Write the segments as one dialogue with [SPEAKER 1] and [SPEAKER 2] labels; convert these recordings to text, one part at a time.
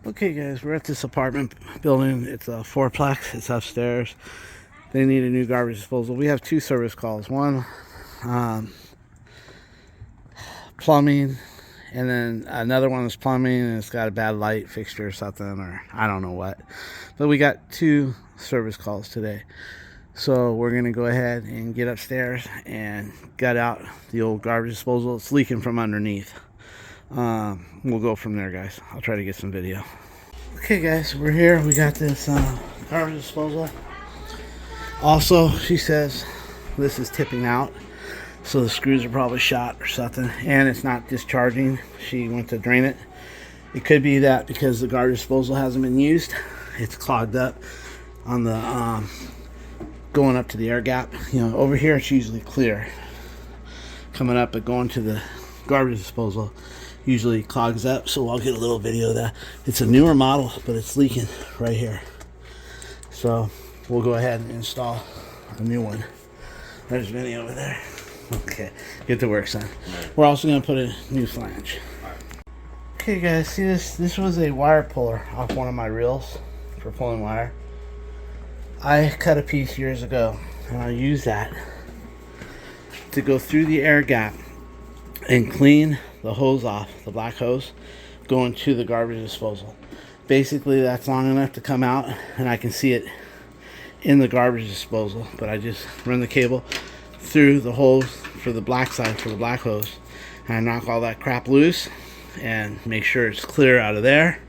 [SPEAKER 1] Okay guys, we're at this apartment building. It's a fourplex. It's upstairs. They need a new garbage disposal. We have two service calls. One, plumbing, and then another one is plumbing and it's got a bad light fixture or something, or I don't know what. But we got two service calls today. So we're gonna go ahead and get upstairs and gut out the old garbage disposal. It's leaking from underneath. We'll go from there, guys. I'll try to get some video. Okay guys, we're here. We got this garbage disposal. Also, she says this is tipping out, so the screws are probably shot or something, and it's not discharging. She went to drain it. It could be that because the garbage disposal hasn't been used, it's clogged up on the going up to the air gap. You know, over here it's usually clear coming up, but going to the garbage disposal usually clogs up. So I'll get a little video of that. It's a newer model, but it's leaking right here. So we'll go ahead and install a new one. There's Vinny over there. Okay, get to work, son. We're also going to put a new flange. Okay guys, see this? This was a wire puller off one of my reels for pulling wire. I cut a piece years ago, and I use that to go through the air gap and clean the hose off, the black hose, going to the garbage disposal. Basically, that's long enough to come out, and I can see it in the garbage disposal. But I just run the cable through the hose for the black side, for the black hose, and I knock all that crap loose and make sure it's clear out of there.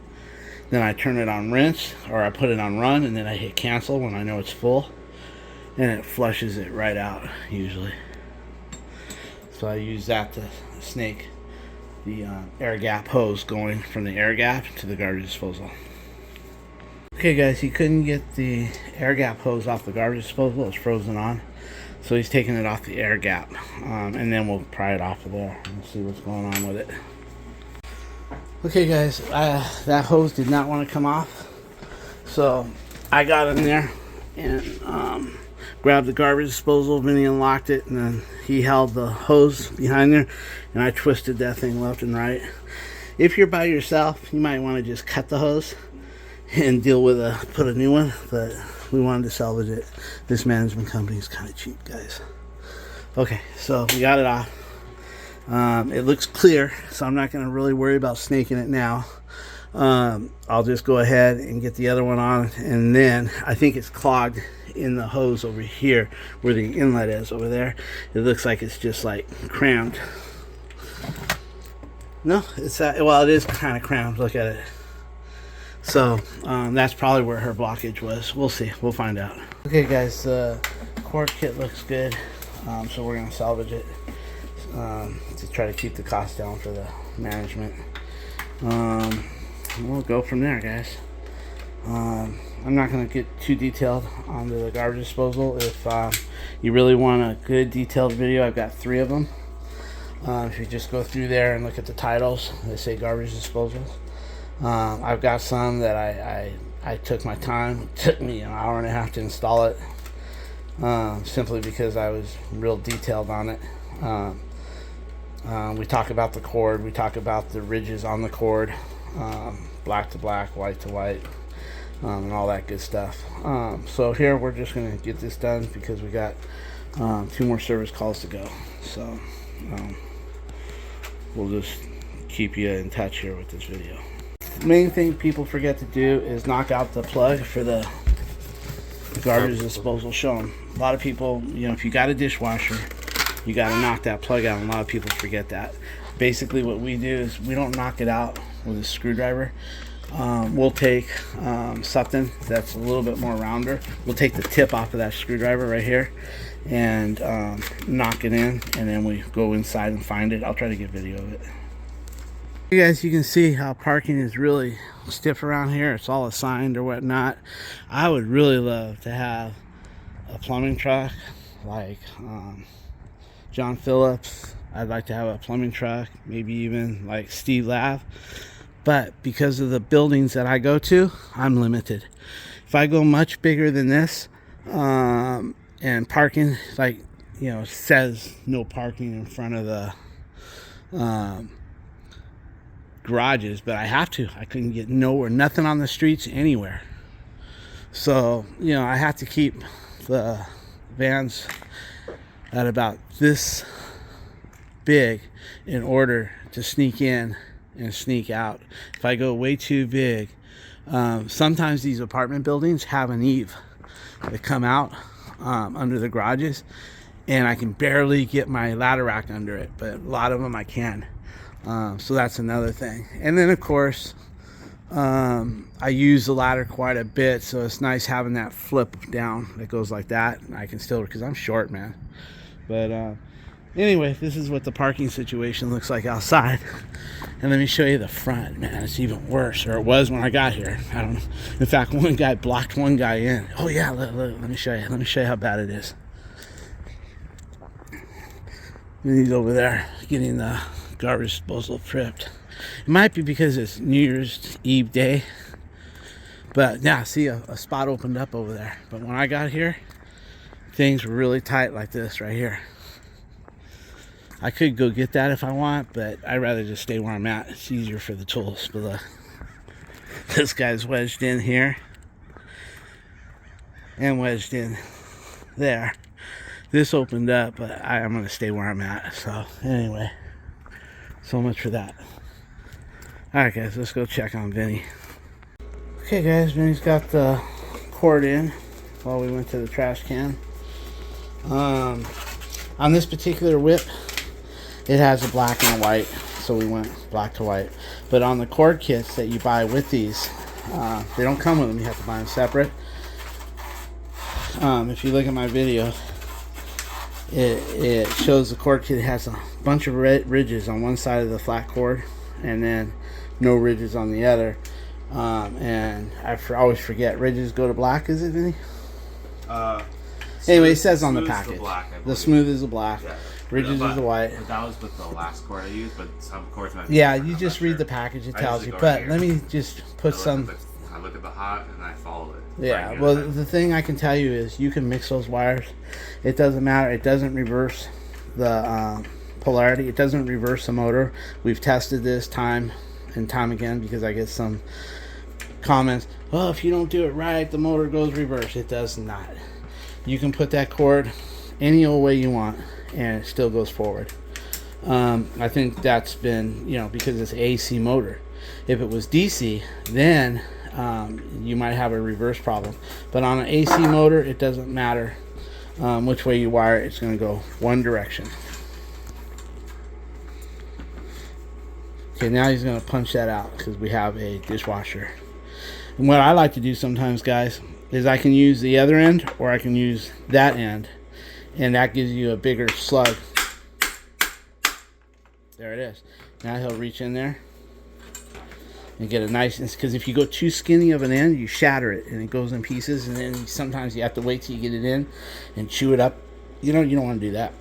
[SPEAKER 1] Then I turn it on rinse, or I put it on run, and then I hit cancel when I know it's full, and it flushes it right out usually. So I use that to snake the air gap hose going from the air gap to the garbage disposal. Okay guys, he couldn't get the air gap hose off the garbage disposal. It's frozen on, so he's taking it off the air gap, and then we'll pry it off of there and see what's going on with it. Okay guys, that hose did not want to come off, so I got in there and grabbed the garbage disposal. Vinny unlocked it, and then he held the hose behind there, and I twisted that thing left and right. If you're by yourself, you might want to just cut the hose and deal with put a new one, but we wanted to salvage it. This management company is kind of cheap, guys. Okay, so we got it off. It looks clear, so I'm not going to really worry about snaking it now. I'll just go ahead and get the other one on, and then I think it's clogged in the hose over here where the inlet is over there. It looks like it's just like crammed. No, it's well, it is kind of crammed. Look at it. So that's probably where her blockage was. We'll see. We'll find out. Okay guys, the cord kit looks good, so we're going to salvage it to try to keep the cost down for the management. We'll go from there, guys. I'm not going to get too detailed on the garbage disposal. If you really want a good detailed video, I've got 3 of them. If you just go through there and look at the titles, they say garbage disposals. I've got some that I took my time. It took me an hour and a half to install it, simply because I was real detailed on it. We talk about the cord, we talk about the ridges on the cord, black to black, white to white, and all that good stuff. So here we're just going to get this done because we got 2 more service calls to go. So we'll just keep you in touch here with this video. The main thing people forget to do is knock out the plug for the garbage disposal. Show them. A lot of people, you know, if you got a dishwasher, you got to knock that plug out, and a lot of people forget that. Basically what we do is we don't knock it out with a screwdriver. We'll take something that's a little bit more rounder. We'll take the tip off of that screwdriver right here and knock it in, and then we go inside and find it. I'll try to get video of it. You guys, you can see how parking is really stiff around here. It's all assigned or whatnot. I would really love to have a plumbing truck like John Phillips. I'd like to have a plumbing truck, maybe even like Steve Lav. But because of the buildings that I go to, I'm limited. If I go much bigger than this, and parking, like, you know, says no parking in front of the garages, but I have to. I couldn't get nowhere, nothing on the streets anywhere. So, you know, I have to keep the vans at about this big in order to sneak in and sneak out. If I go way too big, sometimes these apartment buildings have an eave that come out under the garages, and I can barely get my ladder rack under it, but a lot of them I can. So that's another thing. And then of course, I use the ladder quite a bit, so it's nice having that flip down that goes like that. I can still, because I'm short, man. But anyway, this is what the parking situation looks like outside. And let me show you the front, man. It's even worse, or it was when I got here. I don't know. In fact, one guy blocked one guy in. Oh yeah, let me show you. Let me show you how bad it is. And he's over there getting the garbage disposal tripped. It might be because it's New Year's Eve day, but yeah, see a spot opened up over there. But when I got here, things were really tight like this right here. I could go get that if I want, but I'd rather just stay where I'm at. It's easier for the tools. But look, this guy's wedged in here and wedged in there. This opened up, but I'm going to stay where I'm at. So anyway, so much for that. Alright guys, let's go check on Vinny. Okay guys, Vinny's got the cord in while we went to the trash can. On this particular whip, it has a black and a white, so we went black to white. But on the cord kits that you buy with these, they don't come with them, you have to buy them separate. If you look at my video, it shows the cord kit has a bunch of red ridges on one side of the flat cord, and then no ridges on the other. And I always forget, ridges go to black, is it, Vinny? Anyway, it says on the package. The smooth is the black. Yeah. Ridges is the white.
[SPEAKER 2] That was with the last cord I used, but some cords might be
[SPEAKER 1] you just read the package, it tells you. But let me just put some...
[SPEAKER 2] I look at the hot and I follow it.
[SPEAKER 1] Yeah, well, the thing I can tell you is you can mix those wires. It doesn't matter. It doesn't reverse the polarity. It doesn't reverse the motor. We've tested this time and time again because I get some comments. Oh, if you don't do it right, the motor goes reverse. It does not. You can put that cord any old way you want and it still goes forward. I think that's been, you know, because it's AC motor. If it was DC, then you might have a reverse problem. But on an AC motor, it doesn't matter which way you wire it. It's going to go one direction. Okay, now he's going to punch that out because we have a dishwasher. And what I like to do sometimes, guys, is I can use the other end or I can use that end, and that gives you a bigger slug. There it is. Now he'll reach in there and get a nice, because if you go too skinny of an end, you shatter it and it goes in pieces, and then sometimes you have to wait till you get it in and chew it up. You don't want to do that.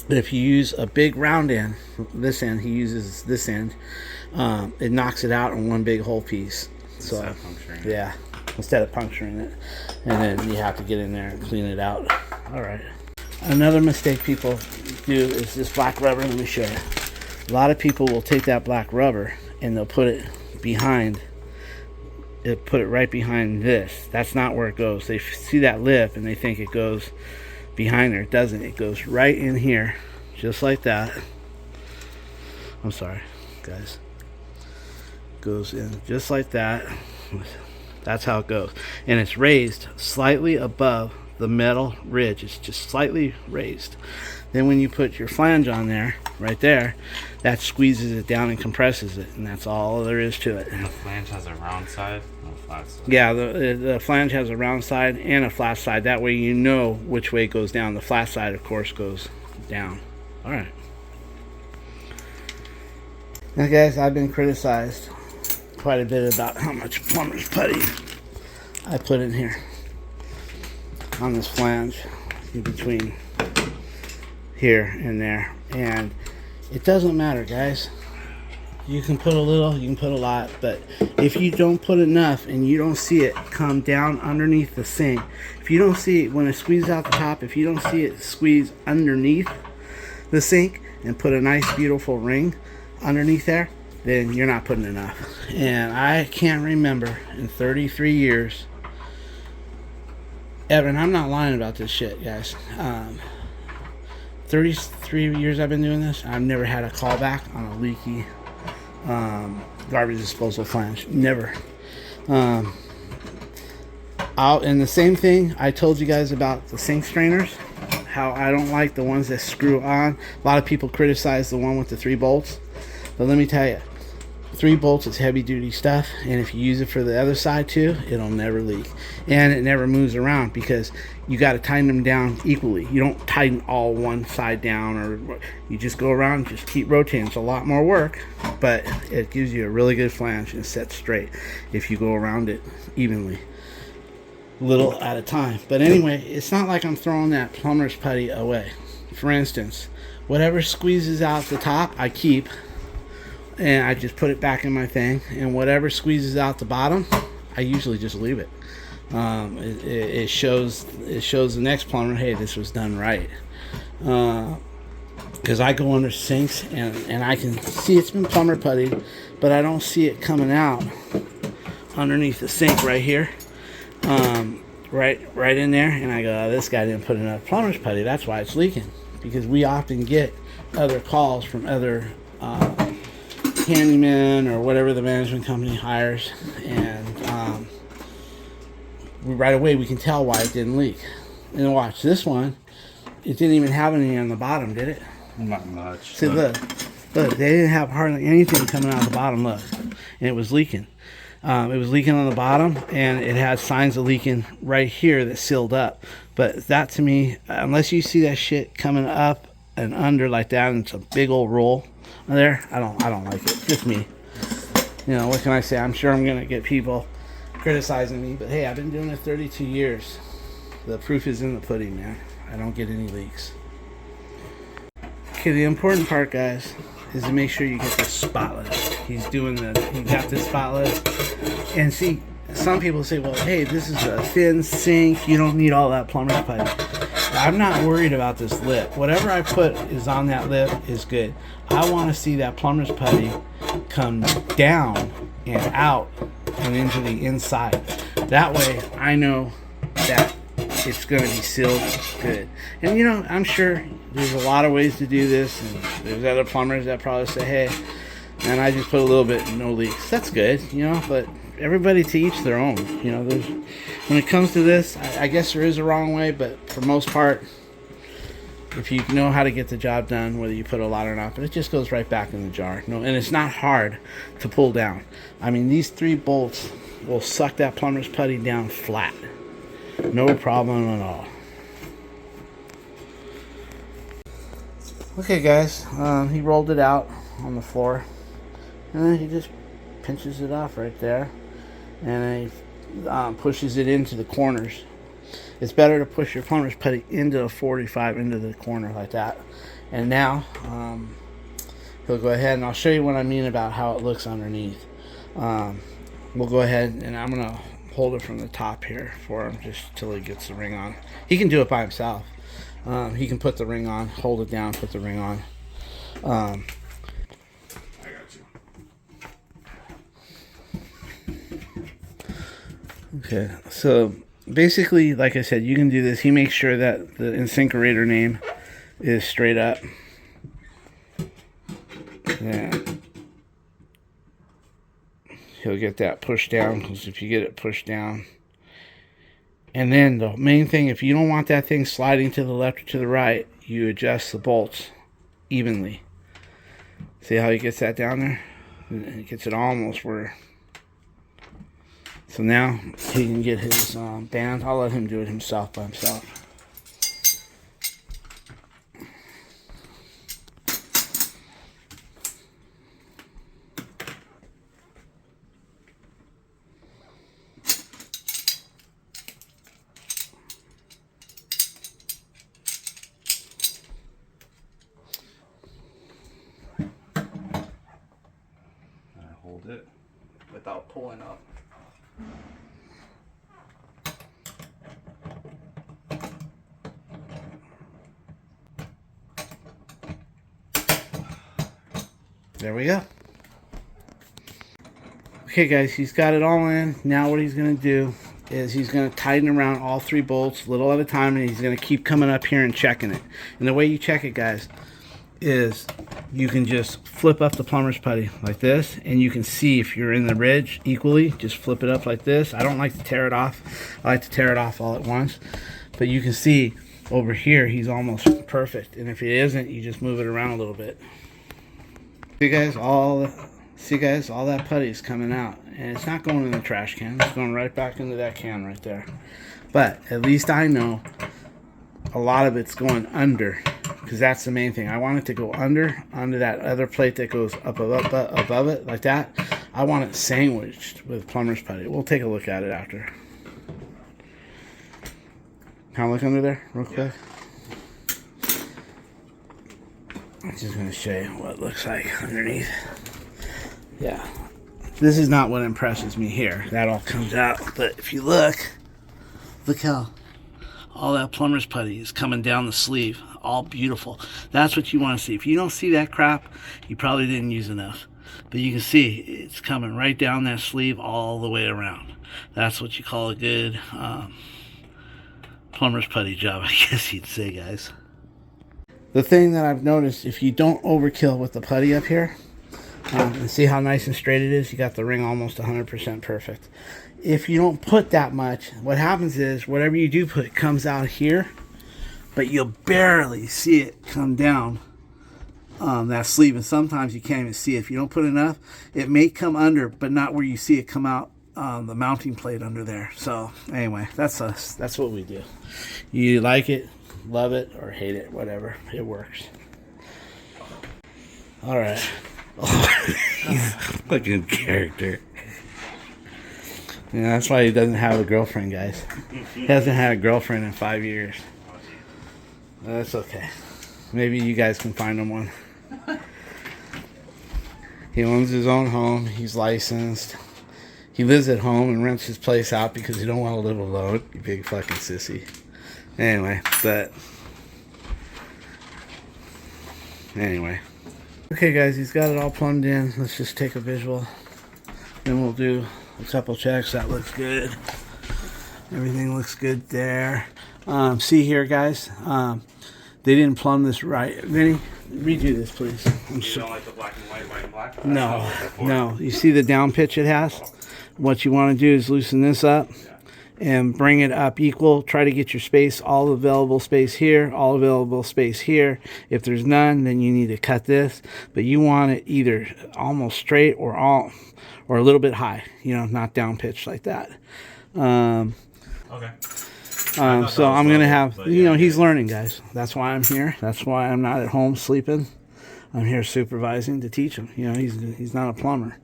[SPEAKER 1] But if you use a big round end, this end, he uses this end, it knocks it out in one big whole piece. So instead of puncturing it. Instead of puncturing it. And then you have to get in there and clean it out. Alright. Another mistake people do is this black rubber. Let me show you. A lot of people will take that black rubber and they'll put it behind, put it right behind this. That's not where it goes. They see that lip and they think it goes behind there. It doesn't. It goes right in here, just like that. I'm sorry, guys. Goes in just like that. That's how it goes, and it's raised slightly above the metal ridge. It's just slightly raised. Then when you put your flange on there, right there, that squeezes it down and compresses it, and that's all there is to it.
[SPEAKER 2] And the flange has a round side and a flat side.
[SPEAKER 1] Yeah, the flange has a round side and a flat side. That way you know which way it goes down. The flat side, of course, goes down. All right. Now, guys, I've been criticized quite a bit about how much plumber's putty I put in here on this flange in between here and there, and it doesn't matter, guys. You can put a little, you can put a lot, but if you don't put enough and you don't see it come down underneath the sink, if you don't see it when it squeezes out the top, if you don't see it squeeze underneath the sink and put a nice beautiful ring underneath there, then you're not putting enough. And I can't remember in 33 years, Evan, I'm not lying about this shit, guys. 33 years I've been doing this, I've never had a callback on a leaky garbage disposal flange. Never. And the same thing I told you guys about the sink strainers, how I don't like the ones that screw on. A lot of people criticize the one with the 3 bolts, but let me tell you, 3 bolts is heavy duty stuff, and if you use it for the other side too, it'll never leak, and it never moves around because you got to tighten them down equally. You don't tighten all one side down, or you just go around and just keep rotating. It's a lot more work, but it gives you a really good flange and sets straight if you go around it evenly, little at a time. But anyway, it's not like I'm throwing that plumber's putty away. For instance, whatever squeezes out the top, I keep, and I just put it back in my thing, and whatever squeezes out the bottom, I usually just leave it. It shows the next plumber, hey, this was done right. Because I go under sinks and I can see it's been plumber putty, but I don't see it coming out underneath the sink right here, right in there, and I go, oh, this guy didn't put enough plumber's putty, that's why it's leaking. Because we often get other calls from other handyman or whatever the management company hires, and right away we can tell why it didn't leak. And watch this one, it didn't even have anything on the bottom, did it?
[SPEAKER 2] Not much.
[SPEAKER 1] See, look, they didn't have hardly anything coming out of the bottom, look, and it was leaking. It was leaking on the bottom, and it had signs of leaking right here that sealed up. But that, to me, unless you see that shit coming up and under like that, and it's a big old roll there, I don't like it. Just me. You know, what can I say? I'm sure I'm gonna get people criticizing me, but hey, I've been doing it 32 years. The proof is in the pudding, man. I don't get any leaks. Okay, the important part, guys, is to make sure you get this spotless. He got this spotless. And see, some people say, well, hey, this is a thin sink, you don't need all that plumber's putty. I'm not worried about this lip. Whatever I put is on that lip is good. I want to see that plumber's putty come down and out and into the inside. That way I know that it's going to be sealed good. And you know, I'm sure there's a lot of ways to do this, and there's other plumbers that probably say, hey, and I just put a little bit, no leaks. That's good, you know, but everybody to each their own. You know, when it comes to this, I guess there is a wrong way, but for most part, if you know how to get the job done, whether you put a lot or not, but it just goes right back in the jar. No, and it's not hard to pull down. I mean, these 3 bolts will suck that plumber's putty down flat. No problem at all. Okay, guys, he rolled it out on the floor, and then he just pinches it off right there, and he pushes it into the corners. It's better to push your plumber's putty into a 45 into the corner like that. And now he'll go ahead, and I'll show you what I mean about how it looks underneath. We'll go ahead, and I'm gonna hold it from the top here for him just till he gets the ring on. He can do it by himself. He can put the ring on, hold it down, put the ring on.
[SPEAKER 2] I got you.
[SPEAKER 1] Okay, so basically, like I said, you can do this. He makes sure that the incinerator name is straight up. Yeah. He'll get that pushed down, because if you get it pushed down. And then the main thing, if you don't want that thing sliding to the left or to the right, you adjust the bolts evenly. See how he gets that down there? He gets it almost where... So now he can get his band. I'll let him do it himself by himself.
[SPEAKER 2] Hold it.
[SPEAKER 1] Without pulling up. There we go. Okay guys, he's got it all in. Now what he's going to do is he's going to tighten around all 3 bolts little at a time, and he's going to keep coming up here and checking it. And the way you check it, guys, is you can just flip up the plumber's putty like this, and you can see if you're in the ridge equally. Just flip it up like this. I don't like to tear it off. I like to tear it off all at once. But you can see over here he's almost perfect, and if it isn't, you just move it around a little bit. See guys, all that putty is coming out, and it's not going in the trash can. It's going right back into that can right there. But at least I know a lot of it's going under, because that's the main thing. I want it to go under that other plate that goes up above it like that. I want it sandwiched with plumber's putty. We'll take a look at it after. Can I look under there real quick? I'm just going to show you what it looks like underneath. Yeah, this is not what impresses me here. That all comes out, but if you look how all that plumber's putty is coming down the sleeve, all beautiful. That's what you want to see. If you don't see that crap, you probably didn't use enough. But you can see it's coming right down that sleeve all the way around. That's what you call a good plumber's putty job, I guess you'd say, guys. The thing that I've noticed, if you don't overkill with the putty up here, and see how nice and straight it is, you got the ring almost 100% perfect. If you don't put that much, what happens is whatever you do put comes out here, but you'll barely see it come down that sleeve, and sometimes you can't even see it. If you don't put enough, it may come under, but not where you see it come out the mounting plate under there. So anyway, that's us. That's what we do. You like it, love it, or hate it, whatever. It works. All right. He's a fucking character. Yeah, that's why he doesn't have a girlfriend, guys. He hasn't had a girlfriend in 5 years. That's okay. Maybe you guys can find him one. He owns his own home. He's licensed. He lives at home and rents his place out because he don't want to live alone. You big fucking sissy. Anyway. Okay guys, he's got it all plumbed in. Let's just take a visual. Then we'll do a couple checks. That looks good. Everything looks good there. See here guys, they didn't plumb this right. Vinny, redo this please.
[SPEAKER 2] You don't like the black and white, white and black?
[SPEAKER 1] No. You see the down pitch it has? What you want to do is loosen this up and bring it up equal. Try to get your space, all available space here, all available space here. If there's none, then you need to cut this. But you want it either almost straight or a little bit high, not down pitched like that.
[SPEAKER 2] Okay.
[SPEAKER 1] So I'm going to have, he's learning, guys. That's why I'm here. That's why I'm not at home sleeping. I'm here supervising to teach him. He's not a plumber.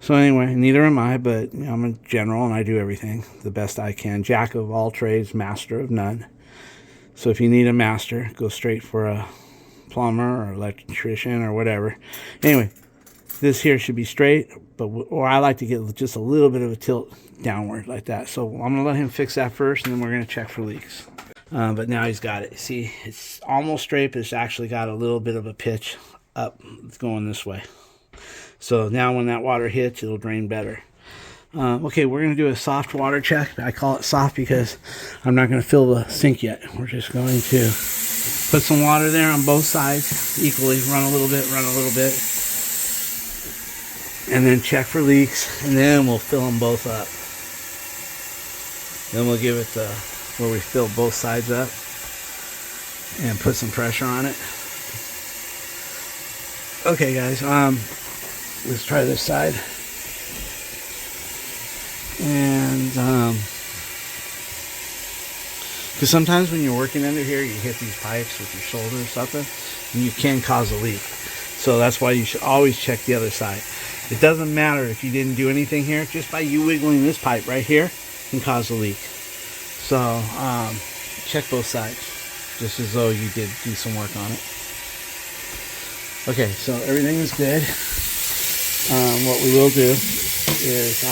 [SPEAKER 1] So anyway, neither am I, but I'm a general and I do everything the best I can. Jack of all trades, master of none. So if you need a master, go straight for a plumber or electrician or whatever. Anyway, this here should be straight, or I like to get just a little bit of a tilt downward like that. So I'm going to let him fix that first, and then we're going to check for leaks. But now he's got it. See, it's almost straight, but it's actually got a little bit of a pitch up. It's going this way. So now when that water hits, it'll drain better. Okay, we're going to do a soft water check. I call it soft because I'm not going to fill the sink yet. We're just going to put some water there on both sides equally. Run a little bit, and then check for leaks, and then we'll fill them both up. Then we'll give it where we fill both sides up and put some pressure on it. Okay guys, let's try this side. And because sometimes when you're working under here, you hit these pipes with your shoulder or something, and you can cause a leak. So that's why you should always check the other side. It doesn't matter if you didn't do anything here. Just by you wiggling this pipe right here can cause a leak. So check both sides, just as though you did do some work on it. Okay, so everything is good. What we will do is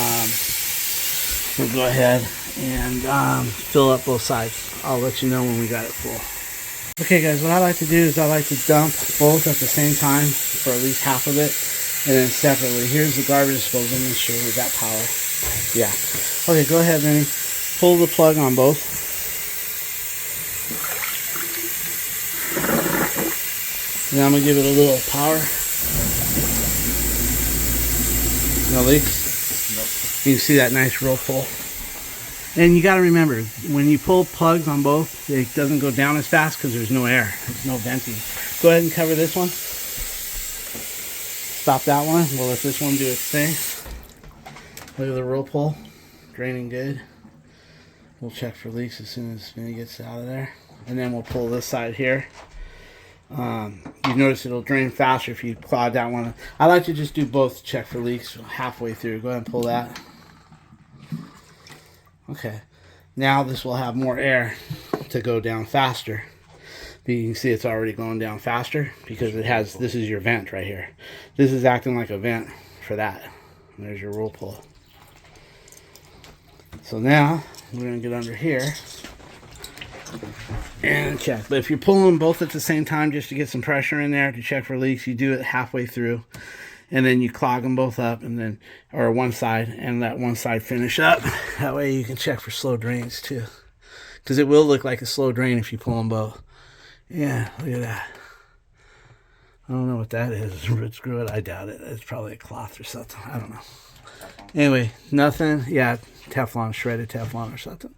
[SPEAKER 1] we'll go ahead and fill up both sides. I'll let you know when we got it full. Okay guys, what I like to do is I like to dump both at the same time for at least half of it. And then separately, here's the garbage disposal. Make sure we got power. Yeah. Okay, go ahead, Vinny. Pull the plug on both. And I'm going to give it a little power. No leaks? Nope. You can see that nice roll pull. And you got to remember, when you pull plugs on both, it doesn't go down as fast because there's no air. There's no venting. Go ahead and cover this one. Stop that one. We'll let this one do its thing. Look at the roll pull. Draining good. We'll check for leaks as soon as Vinny gets out of there. And then we'll pull this side here. You notice it'll drain faster if you clog that one. I like to just do both to check for leaks halfway through. Go ahead and pull that. Okay. Now this will have more air to go down faster. But you can see it's already going down faster because it has, this is your vent right here. This is acting like a vent for that. And there's your roll pull. So now we're going to get under here and check. But if you're pulling them both at the same time just to get some pressure in there to check for leaks, you do it halfway through. And then you clog them both up, and then, or one side, and let one side finish up. That way you can check for slow drains too. Because it will look like a slow drain if you pull them both. Yeah, look at that. I don't know what that is. Root screw it. I doubt it. It's probably a cloth or something. I don't know. Anyway, nothing. Yeah, Teflon, shredded Teflon or something.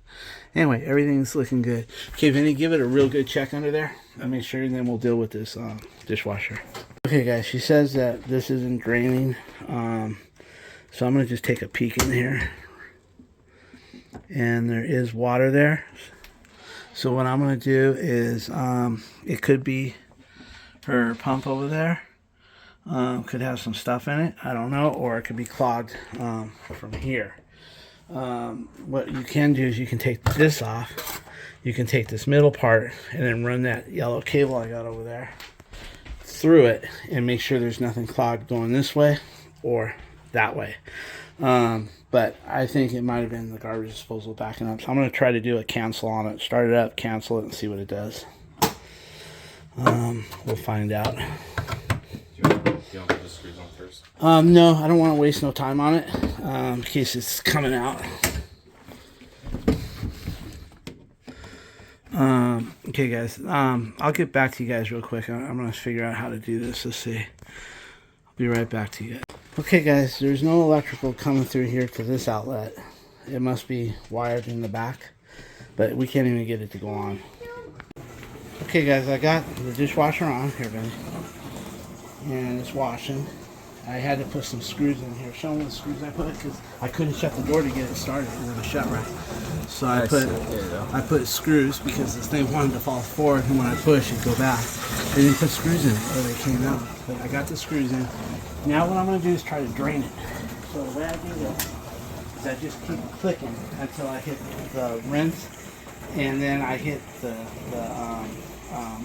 [SPEAKER 1] Anyway, everything's looking good. Okay, Vinny, give it a real good check under there. And make sure, and then we'll deal with this dishwasher. Okay, guys, she says that this isn't draining. So I'm going to just take a peek in here. And there is water there. So what I'm going to do is, it could be her pump over there. Could have some stuff in it. I don't know. Or it could be clogged from here. What you can do is you can take this off. You can take this middle part and then run that yellow cable I got over there through it and make sure there's nothing clogged going this way or that way. But I think it might have been the garbage disposal backing up. So I'm going to try to do a cancel on it. Start it up, cancel it, and see what it does. We'll find out.
[SPEAKER 2] Do you want to put the screws on first?
[SPEAKER 1] No, I don't want to waste no time on it in case it's coming out. Okay, guys. I'll get back to you guys real quick. I'm going to figure out how to do this. Let's see. I'll be right back to you guys. Okay, guys. There's no electrical coming through here to this outlet. It must be wired in the back, but we can't even get it to go on. Okay, guys. I got the dishwasher on here, Ben, and it's washing. I had to put some screws in here. Show them the screws I put because I couldn't shut the door to get it started. It wouldn't shut right. So I put screws because this thing wanted to fall forward, and when I push, it'd go back. I didn't put screws in it, or they came out. But I got the screws in. Now what I'm going to do is try to drain it. So the way I do this is I just keep clicking until I hit the rinse, and then I hit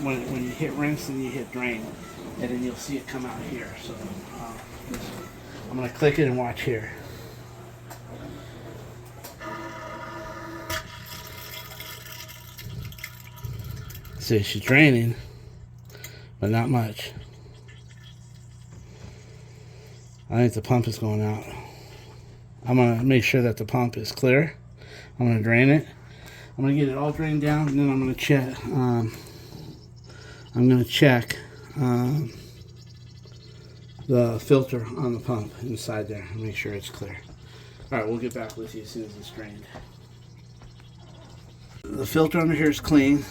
[SPEAKER 1] when you hit rinse and you hit drain, and then you'll see it come out here. So I'm going to click it and watch here. See, she's draining, but not much. I think the pump is going out. I'm going to make sure that the pump is clear. I'm going to drain it. I'm going to get it all drained down, and then I'm going to check. I'm going to check the filter on the pump inside there and make sure it's clear. All right, we'll get back with you as soon as it's drained. The filter under here is clean.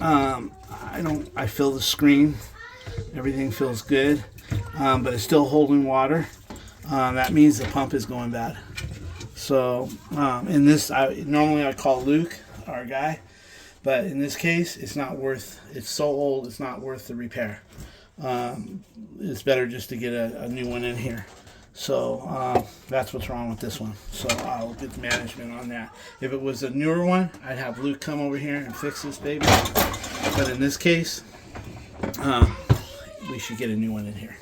[SPEAKER 1] I feel the screen. Everything feels good, but it's still holding water. That means the pump is going bad. So in this, normally I call Luke, our guy, but in this case, it's not worth. It's so old, it's not worth the repair. It's better just to get a new one in here. So that's what's wrong with this one. So I'll get the management on that. If it was a newer one, I'd have Luke come over here and fix this baby. But in this case, we should get a new one in here.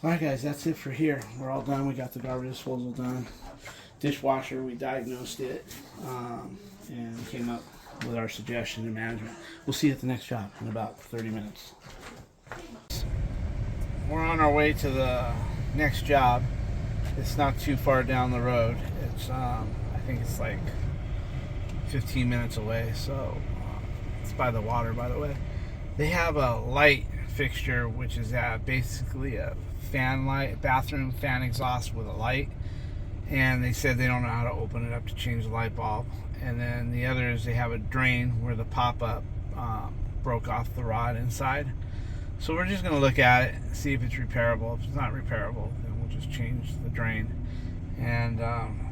[SPEAKER 1] Alright guys, that's it for here. We're all done. We got the garbage disposal done. Dishwasher, we diagnosed it and came up with our suggestion to management. We'll see you at the next job in about 30 minutes. We're on our way to the next job. It's not too far down the road. It's I think it's like 15 minutes away, so it's by the water, by the way. They have a light fixture, which is basically a fan light, bathroom fan exhaust with a light, and they said they don't know how to open it up to change the light bulb. And then the other is they have a drain where the pop-up broke off the rod inside. So we're just going to look at it, see if it's repairable. If it's not repairable, then we'll just change the drain, and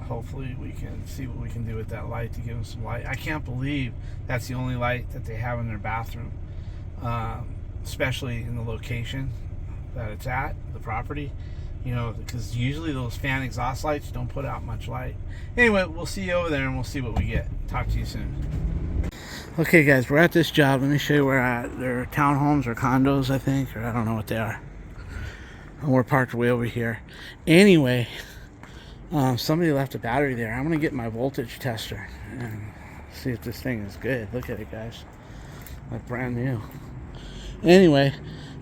[SPEAKER 1] hopefully we can see what we can do with that light to give them some light. I can't believe that's the only light that they have in their bathroom, especially in the location that it's at, the property, you know, because usually those fan exhaust lights don't put out much light. Anyway, we'll see you over there and we'll see what we get. Talk to you soon. Okay guys, we're at this job. Let me show you where we're at. They're townhomes or condos, I think, or I don't know what they are. And we're parked way over here. Anyway, somebody left a battery there. I'm gonna get my voltage tester and see if this thing is good. Look at it, guys, like brand new. Anyway,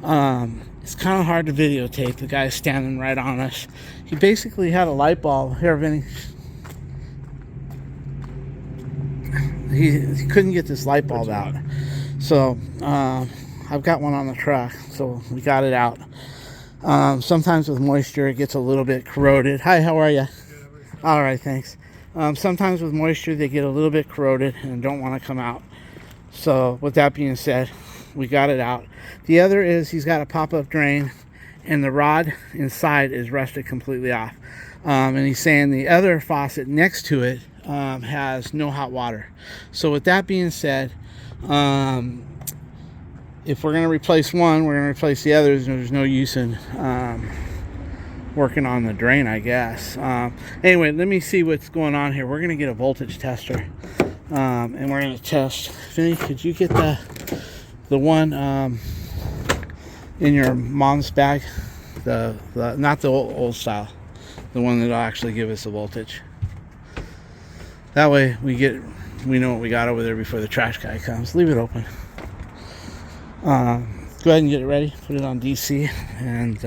[SPEAKER 1] it's kind of hard to videotape. The guy's standing right on us. He basically had a light bulb here, Vinny. He couldn't get this light bulb out, so I've got one on the truck, so we got it out. Sometimes with moisture it gets a little bit corroded. Hi, how are you? All right, thanks. Sometimes with moisture they get a little bit corroded and don't want to come out. So with that being said, we got it out. The other is he's got a pop-up drain and the rod inside is rusted completely off. And he's saying the other faucet next to it has no hot water. So with that being said, if we're going to replace one, we're going to replace the others. There's no use in working on the drain, I guess. Anyway, let me see what's going on here. We're going to get a voltage tester, and we're going to test. Vinny, could you get the one in your mom's bag? The not the old style, the one that'll actually give us the voltage. That way we know what we got over there before the trash guy comes. Leave it open. Go ahead and get it ready. Put it on DC, and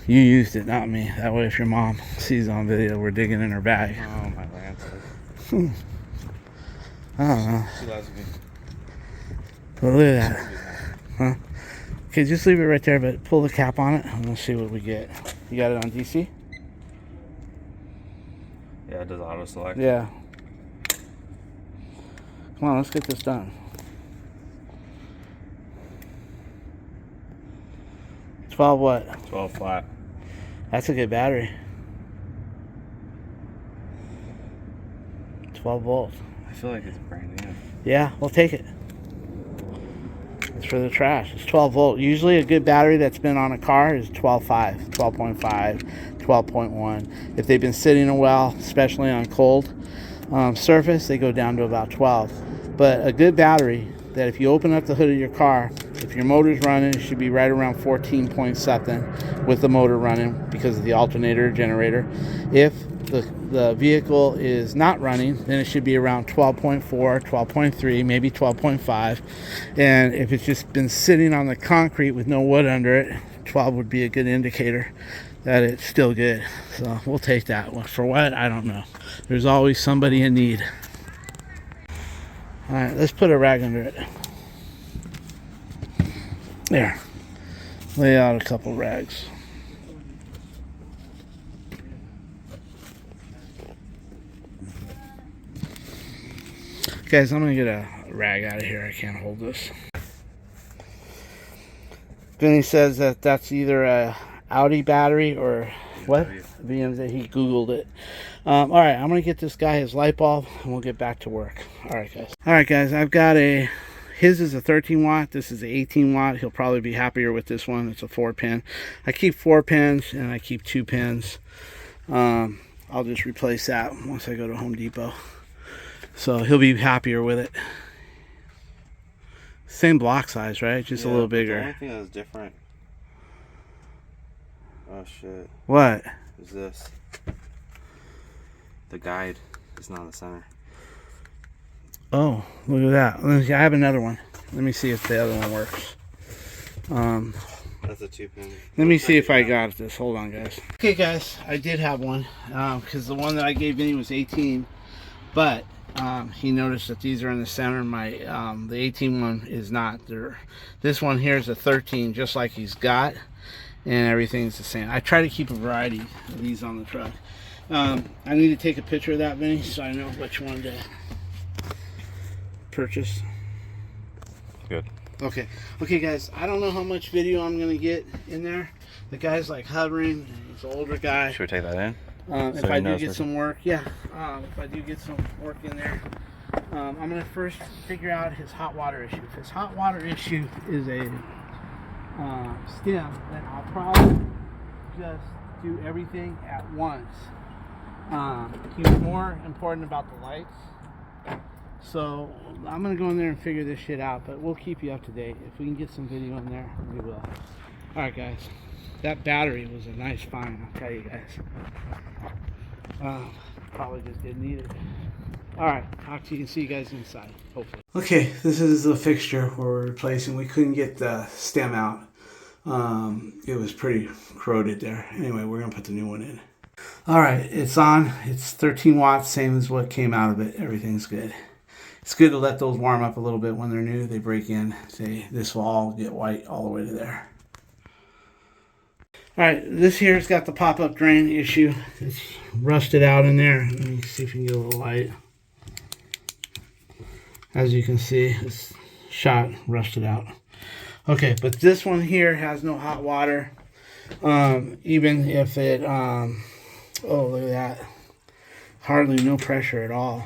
[SPEAKER 1] you used it, not me. That way if your mom sees on video we're digging in her bag.
[SPEAKER 2] Oh, my lance.
[SPEAKER 1] I don't know.
[SPEAKER 2] She loves me.
[SPEAKER 1] But look at that. Huh? Okay, just leave it right there, but pull the cap on it and we'll see what we get. You got it on DC?
[SPEAKER 2] Yeah, it does auto select.
[SPEAKER 1] Yeah. Come on, let's get this done. 12 what?
[SPEAKER 2] 12 flat.
[SPEAKER 1] That's a good battery. 12 volts.
[SPEAKER 2] I feel like it's brand new.
[SPEAKER 1] Yeah, we'll take it. It's for the trash. It's 12 volt. Usually a good battery that's been on a car is 12.5, 12.5, 12.1. If they've been sitting a while, especially on cold surface, they go down to about 12. But a good battery that if you open up the hood of your car, if your motor's running, it should be right around 14 point something with the motor running because of the alternator generator. If the vehicle is not running, then it should be around 12.4, 12.3, maybe 12.5. And if it's just been sitting on the concrete with no wood under it, 12 would be a good indicator that it's still good. So we'll take that one. For what? I don't know. There's always somebody in need. All right, let's put a rag under it. There. Lay out a couple rags. Guys, I'm going to get a rag out of here. I can't hold this. Vinny says that that's either a Audi battery or what? BMW. He Googled it. All right, I'm going to get this guy his light bulb and we'll get back to work. All right, guys. I've got his is a 13 watt. This is an 18 watt. He'll probably be happier with this one. It's a 4-pin. I keep 4 pins and I keep 2 pins. I'll just replace that once I go to Home Depot. So he'll be happier with it. Same block size, right? Just a little bigger.
[SPEAKER 2] The only thing that's different. Oh shit.
[SPEAKER 1] What?
[SPEAKER 2] Is this. The guide is not in the center.
[SPEAKER 1] Oh, look at that. Let me see. I have another one. Let me see if the other one works.
[SPEAKER 2] That's a 2-pin.
[SPEAKER 1] Let me see if I got this. Hold on, guys. Okay, guys, I did have one because the one that I gave Vinny was 18, but he noticed that these are in the center. My the 18 one is not. This one here is a 13, just like he's got, and everything's the same. I try to keep a variety of these on the truck. I need to take a picture of that, Vinny, so I know which one to purchase.
[SPEAKER 2] Good.
[SPEAKER 1] Okay, guys, I don't know how much video I'm gonna get in there. The guy's like hovering. He's an older guy.
[SPEAKER 2] Should we take that in?
[SPEAKER 1] If I do get some work, yeah. If I do get some work in there, I'm gonna first figure out his hot water issue. If his hot water issue is a stem, then I'll probably just do everything at once. He was more important about the lights. So I'm gonna go in there and figure this shit out, but we'll keep you up to date. If we can get some video in there, we will. All right, guys, that battery was a nice find, I'll tell you guys. Probably just didn't need it. All right, talk to you and see you guys inside, hopefully. Okay, this is the fixture we're replacing. We couldn't get the stem out. It was pretty corroded there. Anyway, we're gonna put the new one in. All right, it's on. It's 13 watts, same as what came out of it. Everything's good. It's good to let those warm up a little bit when they're new. They break in. This will all get white all the way to there. All right, this here's got the pop-up drain issue. It's rusted out in there. Let me see if you can get a little light. As you can see, it's shot, rusted out. Okay, but this one here has no hot water. Even if it, oh, look at that. Hardly no pressure at all.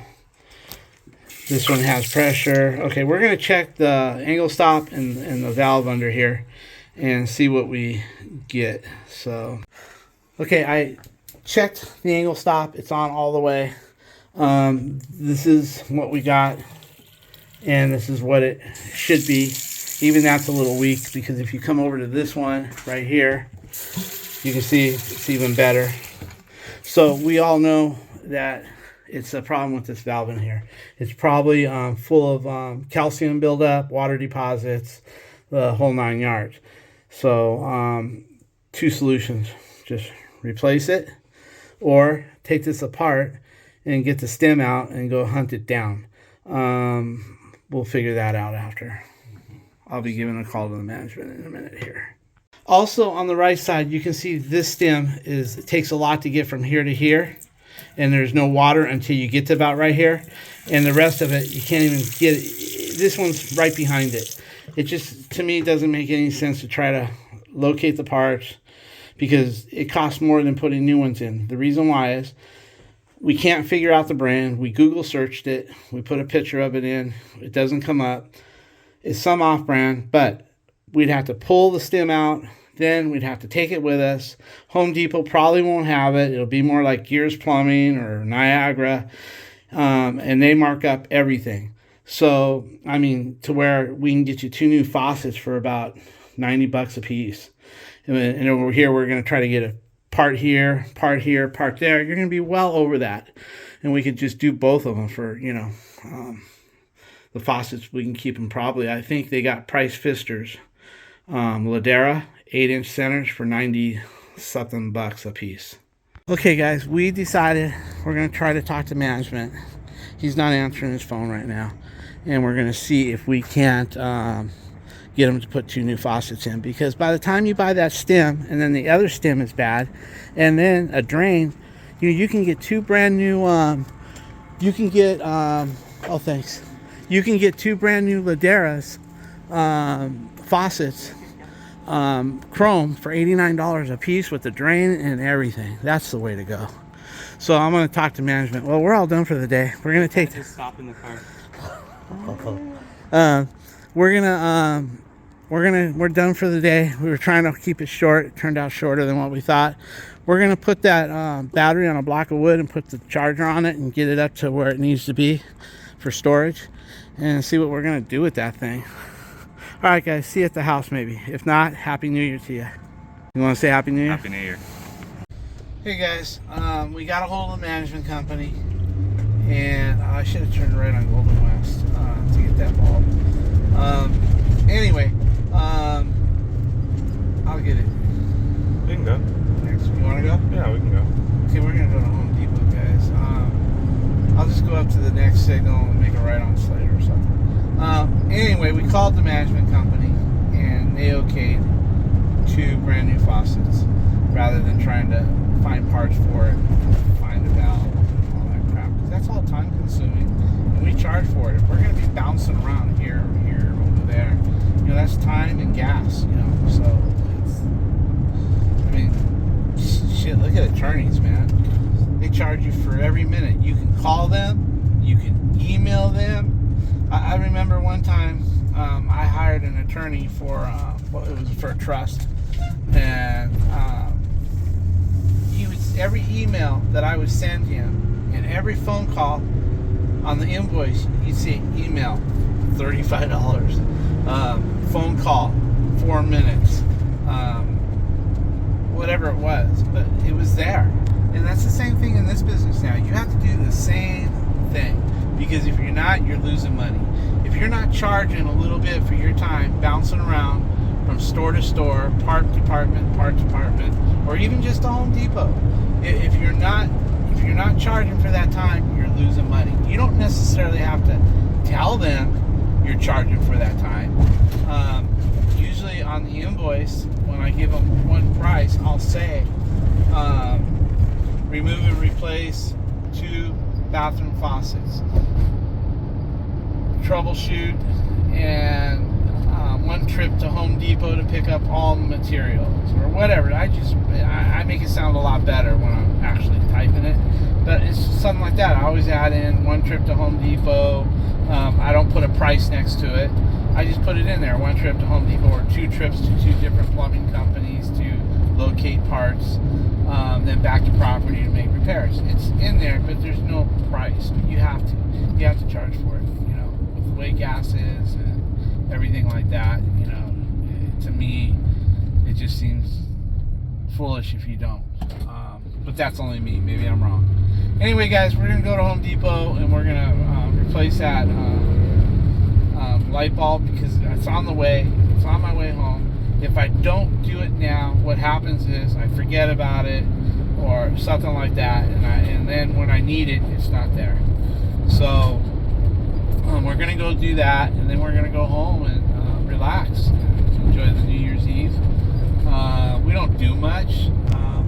[SPEAKER 1] This one has pressure. Okay, we're going to check the angle stop and the valve under here and see what we get. So, okay, I checked the angle stop. It's on all the way. This is what we got, and this is what it should be. Even that's a little weak, because if you come over to this one right here, you can see it's even better. So we all know that it's a problem with this valve in here. It's probably full of calcium buildup, water deposits, the whole 9 yards. So 2 solutions: just replace it, or take this apart and get the stem out and go hunt it down. We'll figure that out after. I'll be giving a call to the management in a minute here. Also, on the right side, you can see this stem it takes a lot to get from here to here, and there's no water until you get to about right here, and the rest of it you can't even get it. This one's right behind it. It just, to me, doesn't make any sense to try to locate the parts, because it costs more than putting new ones in. The reason why is we can't figure out the brand. We Google searched it, we put a picture of it in, it doesn't come up. It's some off-brand, but we'd have to pull the stem out, then we'd have to take it with us. Home Depot probably won't have it. It'll be more like Gears Plumbing or Niagara, and they mark up everything. So, I mean, to where we can get you 2 new faucets for about $90 a piece. And over here, we're going to try to get a part here, part here, part there. You're going to be well over that. And we could just do both of them for, you know, the faucets. We can keep them probably. I think they got price fisters. Ladera 8-inch centers for 90-something bucks a piece. Okay, guys, we decided we're going to try to talk to management. He's not answering his phone right now, and we're going to see if we can't get him to put 2 new faucets in, because by the time you buy that stem and then the other stem is bad, and then a drain, you can get 2 brand new you can get oh, thanks. You can get 2 brand new Laderas faucets, chrome, for $89 a piece with the drain and everything. That's the way to go. So I'm going to talk to management. Well, we're all done for the day. We're going to take...
[SPEAKER 2] Just stop in the car.
[SPEAKER 1] We're done for the day. We were trying to keep it short. It turned out shorter than what we thought. We're going to put that battery on a block of wood and put the charger on it and get it up to where it needs to be for storage, and see what we're going to do with that thing. All right, guys, see you at the house maybe. If not, Happy New Year to you. You want to say Happy New Year?
[SPEAKER 2] Happy New Year.
[SPEAKER 1] Hey guys, we got a hold of the management company, and I should have turned right on Golden West to get that bulb. Anyway, I'll get it.
[SPEAKER 2] We can go.
[SPEAKER 1] Next, you want to go?
[SPEAKER 2] Yeah, we can go.
[SPEAKER 1] Okay, we're gonna go to Home Depot, guys. I'll just go up to the next signal and make a right on Slater or something. Anyway, we called the management company, and they okayed 2 brand new faucets, rather than trying to find parts for it, find a valve, and all that crap. 'Cause that's all time consuming, and we charge for it. If we're going to be bouncing around here, over there, that's time and gas, So, shit, look at attorneys, man. They charge you for every minute. You can call them, you can email them. I remember one time I hired an attorney for, it was for a trust, and every email that I would send him and every phone call on the invoice, you'd see email $35, phone call 4 minutes, whatever it was, but it was there. And that's the same thing in this business now. You have to do the same thing, because if you're not, you're losing money. If you're not charging a little bit for your time bouncing around from store to store, part department, or even just a Home Depot, if you're not charging for that time, you're losing money. You don't necessarily have to tell them you're charging for that time. Usually on the invoice, when I give them one price, I'll say remove and replace 2 bathroom faucets, troubleshoot, and 1 trip to Home Depot to pick up all the materials, or whatever. I make it sound a lot better when I'm actually typing it, but it's something like that. I always add in 1 trip to Home Depot. I don't put a price next to it. I just put it in there: 1 trip to Home Depot, or 2 trips to 2 different plumbing companies to locate parts, then back to property to make repairs. It's in there, but there's no price. But you have to charge for it. With the way gas is and everything like that. To me, it just seems foolish if you don't. But that's only me. Maybe I'm wrong. Anyway, guys, we're gonna go to Home Depot and we're gonna replace that light bulb, because it's on the way. It's on my way home. If I don't do it now, what happens is I forget about it or something like that, and then when I need it, it's not there. So we're gonna go do that, and then we're gonna go home and relax, enjoy the New Year's Eve. We don't do much.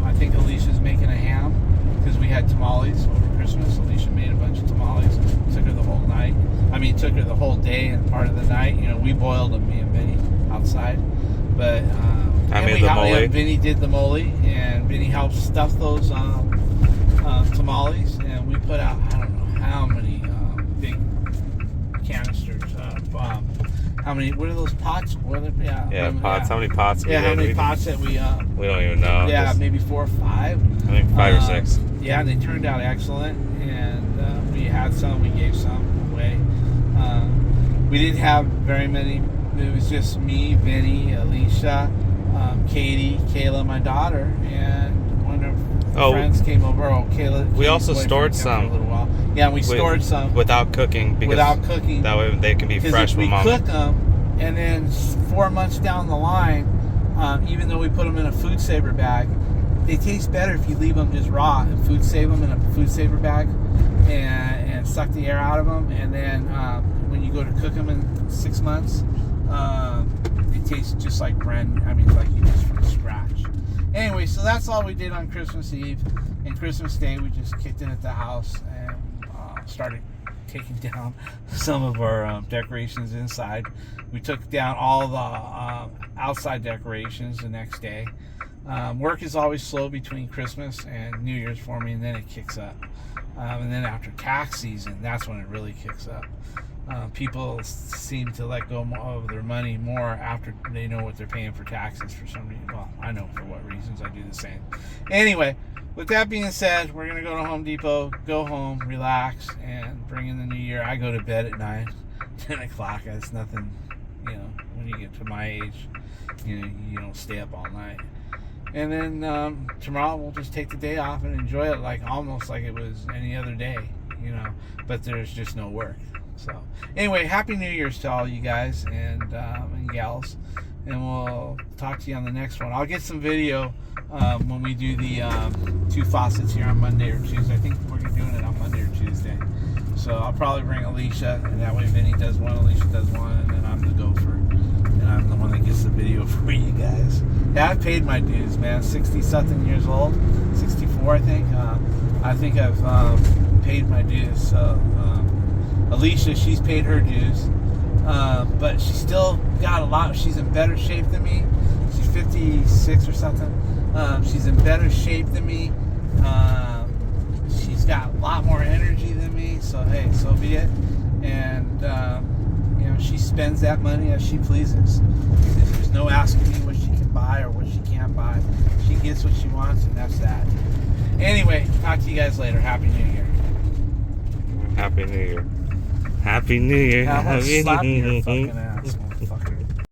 [SPEAKER 1] I think Alicia's making a ham, because we had tamales over Christmas. Alicia made a bunch of tamales. Took her the whole night. Took her the whole day and part of the night. We boiled them, me and Benny, outside. But Benny did the mole, and Benny helped stuff those tamales, and we put out, I don't know how many big canisters. What are those pots?
[SPEAKER 2] Pots. How many pots?
[SPEAKER 1] How many pots that we don't
[SPEAKER 2] even know.
[SPEAKER 1] Yeah, maybe 4 or 5.
[SPEAKER 2] I think 5 or 6.
[SPEAKER 1] Yeah, and they turned out excellent, and we had some, we gave some away. We didn't have very many. It was just me, Benny, Alicia, Katie, Kayla, my daughter, and one of her friends came over. Kayla.
[SPEAKER 2] We also stored some.
[SPEAKER 1] For a little while. Yeah, we stored some
[SPEAKER 2] without cooking. That way they can be fresh when Mom.
[SPEAKER 1] We cook them, and then 4 months down the line, even though we put them in a food saver bag, they taste better if you leave them just raw and food save them in a food saver bag, and suck the air out of them, and then when you go to cook them in 6 months, it tastes just like like you just from scratch. Anyway, so that's all we did on Christmas Eve. And Christmas Day, we just kicked in at the house and started taking down some of our decorations inside. We took down all the outside decorations the next day. Work is always slow between Christmas and New Year's for me, and then it kicks up. And then after tax season, that's when it really kicks up. People seem to let go of their money more after they know what they're paying for taxes for some reason. Well, I know for what reasons. I do the same. Anyway, with that being said, we're going to go to Home Depot, go home, relax, and bring in the new year. I go to bed at 9, 10 o'clock. It's nothing, when you get to my age, you don't stay up all night. And then tomorrow we'll just take the day off and enjoy it like almost like it was any other day, you know. But there's just no work. So anyway, Happy New Year's to all you guys and gals. And we'll talk to you on the next one. I'll get some video when we do the 2 faucets here on Monday or Tuesday. I think we're doing it on Monday or Tuesday. So I'll probably bring Alicia, and that way Vinny does one, Alicia does one, and then I'm the gopher. And I'm the one that gets the video for you guys. Yeah, I've paid my dues, man. 60-something years old. 64, I think. I think I've paid my dues. So Alicia, she's paid her dues. But she's still got a lot. She's in better shape than me. She's 56 or something. She's in better shape than me. She's got a lot more energy than me. So hey, so be it. And you know, she spends that money as she pleases. There's no asking me what she can buy or what she can't buy. She gets what she wants, and that's that. Anyway, talk to you guys later. Happy New Year.
[SPEAKER 2] Happy New Year. Happy New Year.
[SPEAKER 1] I'm gonna
[SPEAKER 2] Happy
[SPEAKER 1] slap
[SPEAKER 2] New
[SPEAKER 1] your
[SPEAKER 2] Year.
[SPEAKER 1] fucking ass.